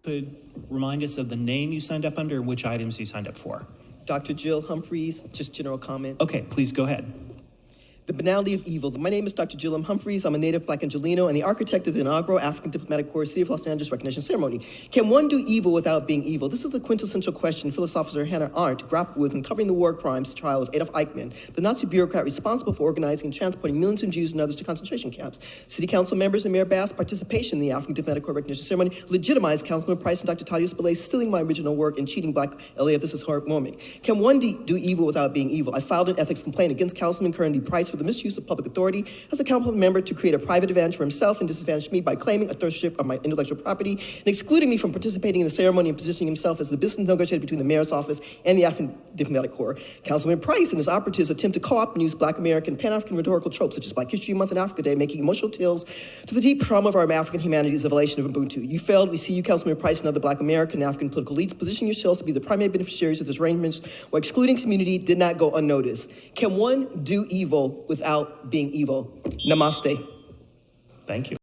could remind us of the name you signed up under and which items you signed up for. Dr. Jill Humphries, just general comment. Okay, please go ahead. The Banality of Evil. My name is Dr. Jill Humphries. I'm a native Black Angelino and the architect of the inaugural African Diplomatic Corps City of Los Angeles recognition ceremony. Can one do evil without being evil? This is the quintessential question philosopher Hannah Arendt grappled with in covering the war crimes trial of Adolph Eichmann, the Nazi bureaucrat responsible for organizing and transporting millions of Jews and others to concentration camps. City council members and Mayor Bass' participation in the African Diplomatic Corps recognition ceremony legitimized Councilman Price and Dr. Tadios Belay stealing my original work and cheating Black LA of this historic moment. Can one do evil without being evil? I filed an ethics complaint against Councilman Curren D Price for the misuse of public authority as a council member to create a private advantage for himself and disadvantage me by claiming authorship of my intellectual property and excluding me from participating in the ceremony and positioning himself as the business negotiator between the mayor's office and the African Diplomatic Corps. Councilman Price and his operatives attempt to co-opt and use Black American, Pan-African rhetorical tropes such as Black History Month and Africa Day, making emotional appeals to the deep trauma of our African humanities of violation of Ubuntu. You failed. We see you, Councilman Price, and other Black American and African political elites position yourselves to be the primary beneficiaries of this arrangement while excluding community did not go unnoticed. Can one do evil without being evil? Namaste. Thank you.